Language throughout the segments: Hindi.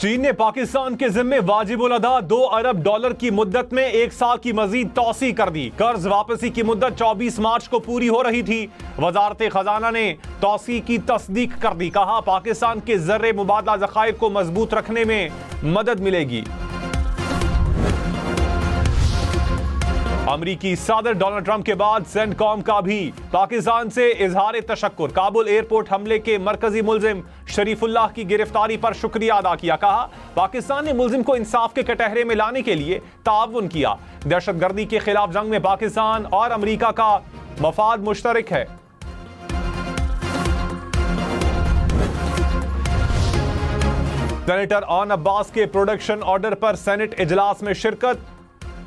चीन ने पाकिस्तान के जिम्मे वाजिबुल अदा $2 अरब की मुद्दत में 1 साल की मजीद तौसी कर दी। कर्ज वापसी की मुद्दत 24 मार्च को पूरी हो रही थी। वजारत खजाना ने तौसी की तस्दीक कर दी। कहा पाकिस्तान के ज़र्रे मुबादला ज़खायर को मजबूत रखने में मदद मिलेगी। अमरीकी सदर डोनाल्ड ट्रंप के बाद सेंटकॉम का भी पाकिस्तान से इजहार तशक्कुर। काबुल एयरपोर्ट हमले के मरकजी मुलजिम शरीफुल्लाह की गिरफ्तारी पर शुक्रिया अदा किया। कहा पाकिस्तान ने मुलजिम को इंसाफ के कटहरे में लाने के लिए ताउन किया। दहशतगर्दी के खिलाफ जंग में पाकिस्तान और अमरीका का मफाद मुश्तरक है। सेनेटर ऑन अब्बास के प्रोडक्शन ऑर्डर पर सेनेट इजलास में शिरकत।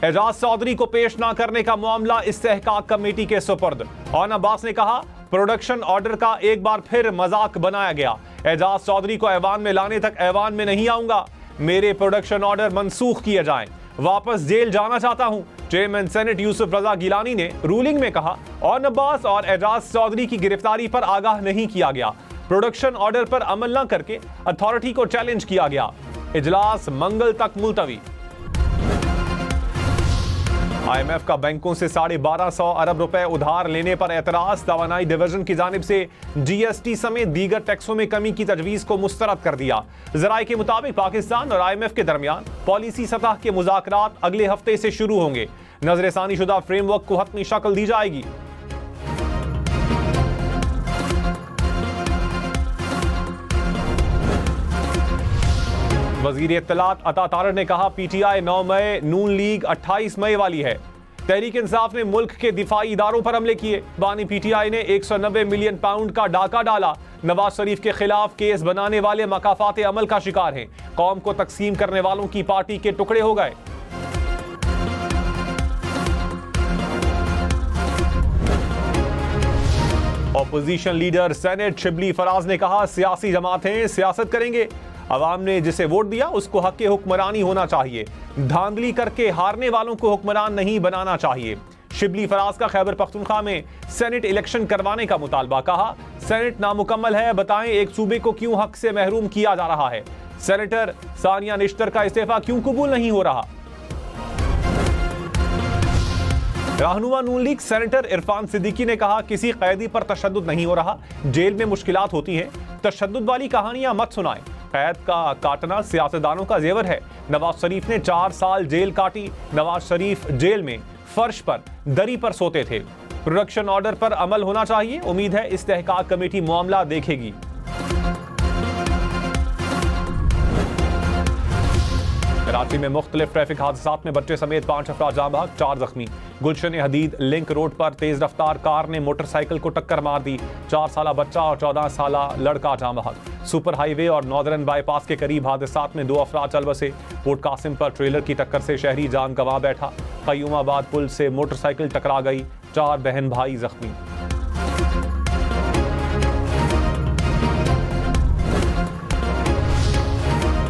एजाज चौधरी को पेश न करने का मामला इस्तेहकाक कमेटी के सुपर्द। ऑन अब्बास ने कहा प्रोडक्शन ऑर्डर का एक बार फिर मजाक बनाया गया। एजाज चौधरी को ऐवान में लाने तक ऐवान में नहीं आऊंगा। मेरे प्रोडक्शन ऑर्डर मनसूख किए जाएं। वापस जेल जाना चाहता हूं। चेयरमैन सेनेट यूसुफ रजा गिलानी ने रूलिंग में कहा ऑन अब्बास और एजाज चौधरी की गिरफ्तारी पर आगाह नहीं किया गया। प्रोडक्शन ऑर्डर पर अमल न करके अथॉरिटी को चैलेंज किया गया। इजलास मंगल तक मुलतवी। IMF का बैंकों से 1250 अरब रुपए उधार लेने पर एतराज। तवानाई डिवीजन की जानिब से GST समेत दीगर टैक्सों में कमी की तजवीज को मुस्तरद कर दिया। जराये के मुताबिक पाकिस्तान और IMF के दरमियान पॉलिसी सतह के मुज़ाकरात अगले हफ्ते से शुरू होंगे। नजरसानी शुदा फ्रेमवर्क को हतमी शक्ल दी जाएगी। वजीर इत्तलात अता तारड़ ने कहा PTI 9 मई, नून लीग 28 मई वाली है। तहरीक इंसाफ ने मुल्क के दिफाई इदारों पर हमले किए। बानी PTI ने 190 मिलियन पाउंड का डाका डाला। नवाज शरीफ के खिलाफ केस बनाने वाले मकाफात अमल का शिकार हैं। कौम को तकसीम करने वालों की पार्टी के टुकड़े हो गए। Opposition leader senate Shibli Faraz ने कहा सियासी जमातें सियासत करेंगे। अवाम ने जिसे वोट दिया उसको हक हुक्मरानी होना चाहिए। धांधली करके हारने वालों को हुक्मरान नहीं बनाना चाहिए। शिबली फराज का खैबर पख्तूनख्वा में सेनेट इलेक्शन करवाने का मुतालबा। कहा सेनेट नामुकम्मल है, बताएं एक सूबे को क्यों हक से महरूम किया जा रहा है। सेनेटर सानिया निश्तर का इस्तीफा क्यों कबूल नहीं हो रहा। रहनुमा नून लीग सेनेटर इरफान सिद्दीकी ने कहा किसी कैदी पर तशद्दुद नहीं हो रहा। जेल में मुश्किलात होती हैं, तशद्दुद वाली कहानियां मत सुनाएं। कैद का काटना सियासतदानों का जेवर है। नवाज शरीफ ने 4 साल जेल काटी। नवाज शरीफ जेल में फर्श पर दरी पर सोते थे। प्रोडक्शन ऑर्डर पर अमल होना चाहिए। उम्मीद है इस्तेहकाक कमेटी मामला देखेगी। कराची में मुख्तलिफ ट्रैफिक हादसात में बच्चे समेत 5 अफराद जाँ बहक, 4 जख्मी। गुलशन हदीद लिंक रोड पर तेज रफ्तार कार ने मोटरसाइकिल को टक्कर मार दी। 4 साला बच्चा और 14 साला लड़का जाँ बहक। सुपर हाईवे और नॉर्दर्न बाईपास के करीब हादसात में 2 अफराद चल बसे। पोर्ट कासिम पर ट्रेलर की टक्कर से शहरी जान गंवा बैठा। कयूमाबाद पुल से मोटरसाइकिल टकरा गई। 4 बहन भाई जख्मी।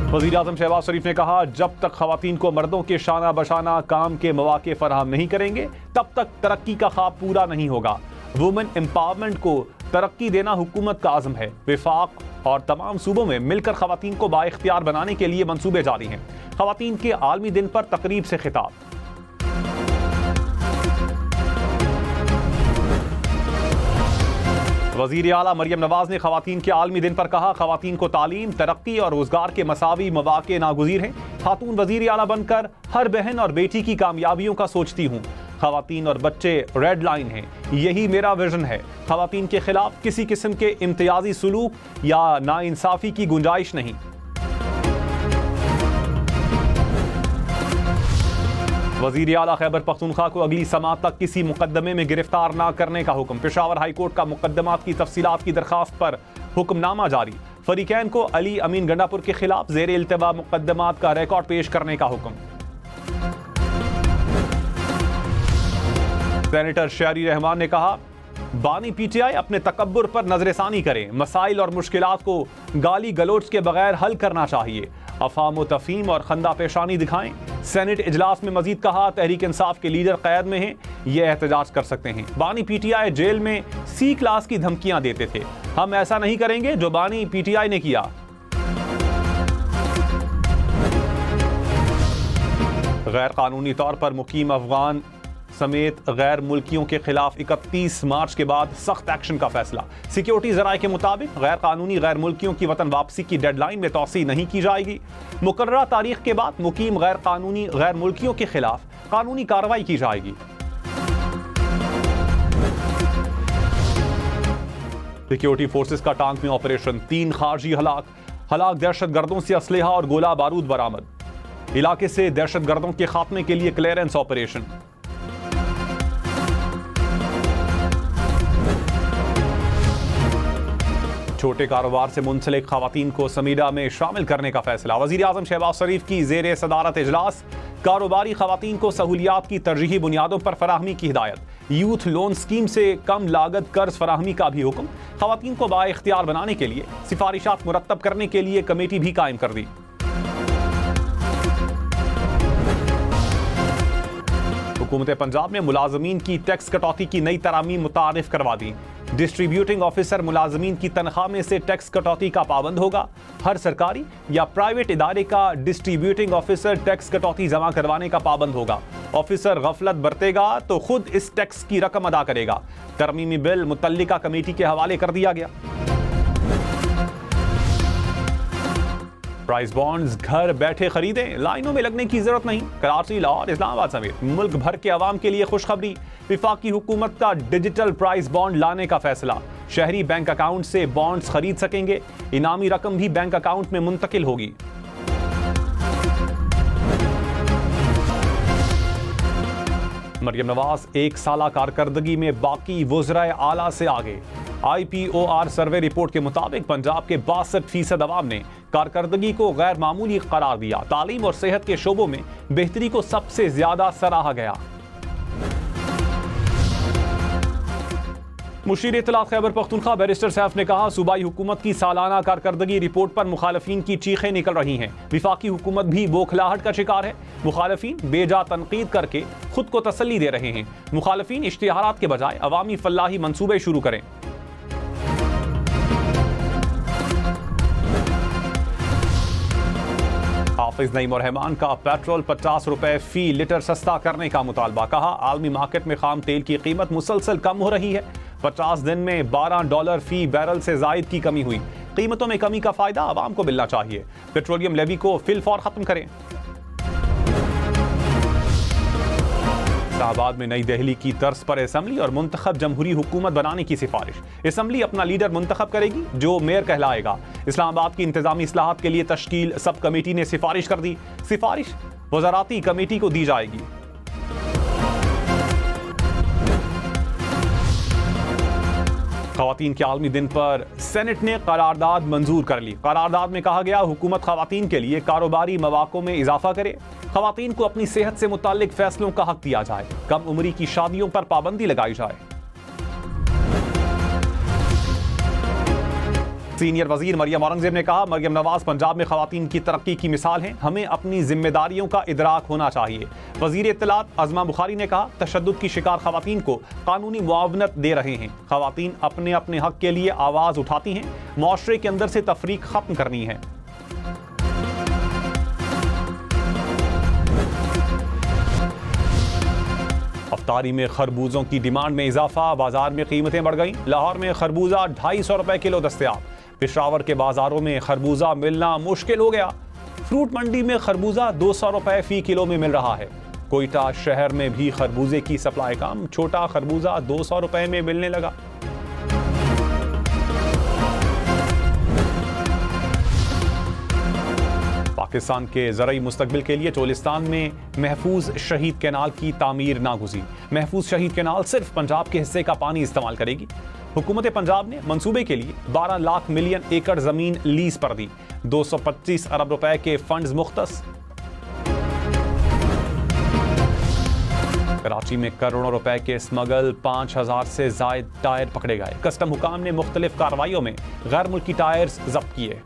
वज़ीर आज़म शहबाज शरीफ ने कहा जब तक खवातीन को मर्दों के शाना बशाना काम के मौके फराहम नहीं करेंगे तब तक तरक्की का ख्वाब पूरा नहीं होगा। वुमेन एम्पावरमेंट को तरक्की देना हुकूमत का आज़म है। विफाक और तमाम सूबों में मिलकर खवातीन को बाइख्तियार बनाने के लिए मंसूबे जारी हैं। खवातीन के आलमी दिन पर तकरीब से खिताब। वज़ीर आला मरियम नवाज ने खवातीन के आलमी दिन पर कहा खवातीन को तालीम, तरक्की और रोजगार के मसावी मौके नागुज़ीर हैं। खातून वज़ीर आला बनकर हर बहन और बेटी की कामयाबियों का सोचती हूँ। खवातीन और बच्चे रेड लाइन हैं, यही मेरा विजन है। खवातीन के खिलाफ किसी किस्म के इम्तियाजी सुलूक या नाइंसाफी की गुंजाइश नहीं। वज़ीर आला खैबर पख्तूनख्वा को अगली समात तक किसी मुकदमे में गिरफ्तार न करने का हुक्म। पेशावर हाई कोर्ट का मुकदमात की तफसीलात की दरखास्त पर हुक्मनामा जारी। फरीकैन को अली अमीन गंडापुर के खिलाफ ज़ेर इल्तवा मुकदमात का रिकॉर्ड पेश करने का हुक्म। सेनेटर शहरी रहमान ने कहा बानी PTI अपने तकब्बुर पर नजरसानी करें। मसाइल और मुश्किलात को गाली गलोच के बगैर हल करना चाहिए। अफाम तफहीम और खंदा पेशानी दिखाएं। सेनेट इजलास में मजीद कहा तहरीक इंसाफ के लीडर कैद में हैं, ये एहतजाज कर सकते हैं। बानी PTI जेल में C क्लास की धमकियां देते थे। हम ऐसा नहीं करेंगे जो बानी PTI ने किया। गैर कानूनी तौर पर मुकीम अफगान समेत गैर मुल्कियों के खिलाफ 31 मार्च के बाद सख्त एक्शन का फैसला। सिक्योरिटी जराये के मुताबिक गैर कानूनी गैर मुल्कियों की वतन वापसी की डेडलाइन में तौसी नहीं की जाएगी। मुकर्ररा तारीख के बाद मुकीम गैर कानूनी गैर मुल्कियों के खिलाफ कानूनी कार्रवाई की जाएगी। सिक्योरिटी फोर्सेस का टांक में ऑपरेशन, 3 खारजी हलाक दहशतगर्दों से असलहा और गोला बारूद बरामद। इलाके से दहशतगर्दों के खात्मे के लिए क्लियरेंस ऑपरेशन। छोटे कारोबार से मुंसलिक खवातीन को समीडा में शामिल करने का फैसला। वजीर आजम शहबाज शरीफ की जेर सदारत इजलास कारोबारी खवातीन को सहूलियात की तरजीही बुनियादों पर फराहमी की हिदायत। यूथ लोन स्कीम से कम लागत कर्ज फराहमी का भी हुक्म। खवातीन को बाइख्तियार बनाने के लिए सिफारिशात मुरत्तब करने के लिए कमेटी भी कायम कर दी। हुकूमत पंजाब ने मुलाजमीन की टैक्स कटौती की नई तरामीम मुतारिफ करवा दी। डिस्ट्रीब्यूटिंग ऑफिसर मुलाजमीन की तनख्वाह में से टैक्स कटौती का पाबंद होगा। हर सरकारी या प्राइवेट इदारे का डिस्ट्रीब्यूटिंग ऑफिसर टैक्स कटौती जमा करवाने का पाबंद होगा। ऑफिसर गफलत बरतेगा तो खुद इस टैक्स की रकम अदा करेगा। तरमीमी बिल मुतल्लिका कमेटी के हवाले कर दिया गया। प्राइस बॉन्ड्स घर बैठे खरीदें, लाइनों में लगने की जरूरत नहीं। कराची, लाहौर, इस्लामाबाद समेत मुल्क भर के अवाम के लिए खुशखबरी। विफाकी हुकूमत का डिजिटल प्राइस बॉन्ड लाने का फैसला। शहरी बैंक अकाउंट से बॉन्ड्स खरीद सकेंगे। इनामी रकम भी बैंक अकाउंट में मुंतकिल होगी। मरियम नवाज 1 साला कारकर्दगी में बाकी वुज़राए आला से आगे। IPOR सर्वे रिपोर्ट के मुताबिक पंजाब के 62% अवाम ने कारकर्दगी को गैर मामूली करार दिया। तालीम और सेहत के शोबों में बेहतरी को सबसे ज्यादा सराहा गया। मुशीर इत्तलात खैबर पख्तूनख्वा बैरिस्टर सैफ ने कहा, सूबाई हुकूमत की सालाना कारकर्दगी रिपोर्ट पर मुखालफीन की चीखें निकल रही हैं। विफाकी हुकूमत भी बौखलाहट का शिकार है। मुखालफीन बेजा तनकीद करके खुद को तसल्ली दे रहे हैं। मुखालफीन इश्तिहारात के बजाय अवामी फलाही मंसूबे शुरू करें। हाफिज नईम और रहमान का पेट्रोल 50 रुपए फी लीटर सस्ता करने का मुतालबा। कहा, आलमी मार्केट में खाम तेल की कीमत मुसलसल कम हो रही है। 50 दिन में $12 फी बैरल से जायद की कमी हुई। कीमतों में कमी का फायदा आवाम को मिलना चाहिए। पेट्रोलियम लेवी को फिलफौर खत्म करें। इस्लामाबाद में नई दिल्ली की तर्ज पर असम्बली और मुंतखब जमहूरी हुकूमत बनाने की सिफारिश। असम्बली अपना लीडर मुंतखब करेगी जो मेयर कहलाएगा। इस्लामाबाद की इंतजामी इस्लाहात के लिए तश्कील सब कमेटी ने सिफारिश कर दी। सिफारिश वज़ाराती कमेटी को दी जाएगी। खवातीन के आलमी दिन पर सेनेट ने करारदाद मंजूर कर ली। करारदाद में कहा गया, हुकूमत खवातीन के लिए कारोबारी मौक़ों में इजाफा करे। खवातीन को अपनी सेहत से मुताल्लिक फैसलों का हक दिया जाए। कम उम्री की शादियों पर पाबंदी लगाई जाए। सीनियर वजीर मरियम औरंगजेब ने कहा, मरियम नवाज पंजाब में खवातीन की तरक्की की मिसाल हैं। हमें अपनी जिम्मेदारियों का इदराक होना चाहिए। वजीर इत्तलात अज़मा बुखारी ने कहा, तशद्दुद की शिकार खवातीन को कानूनी मुआवनत दे रहे हैं। खवातीन अपने अपने हक के लिए आवाज़ उठाती हैं। मुआशरे के अंदर से तफरीक खत्म करनी है। अफ्तारी में खरबूजों की डिमांड में इजाफा। बाजार में कीमतें बढ़ गईं। लाहौर में खरबूजा 250 रुपए किलो दस्तयाब। पेशावर के बाजारों में खरबूजा मिलना मुश्किल हो गया। फ्रूट मंडी में खरबूजा 200 रुपए फी किलो में मिल रहा है। कोयटा शहर में भी खरबूजे की सप्लाई कम। छोटा खरबूजा 200 रुपए में मिलने लगा। पाकिस्तान के ज़रई मुस्तकबिल के लिए चोलिस्तान में महफूज शहीद कैनाल की तामीर नागुज़ीर। महफूज शहीद कैनाल सिर्फ पंजाब के हिस्से का पानी इस्तेमाल करेगी। हुकूमत पंजाब ने मंसूबे के लिए 12 लाख मिलियन एकड़ जमीन लीज पर दी। 225 अरब रुपए के फंड्स मुख्तस। कराची में करोड़ों रुपए के स्मगल 5000 से जायद टायर पकड़े गए। कस्टम हुकाम ने मुख्तलिफ कार्रवाइयों में गैर मुल्की टायर्स जब्त किए।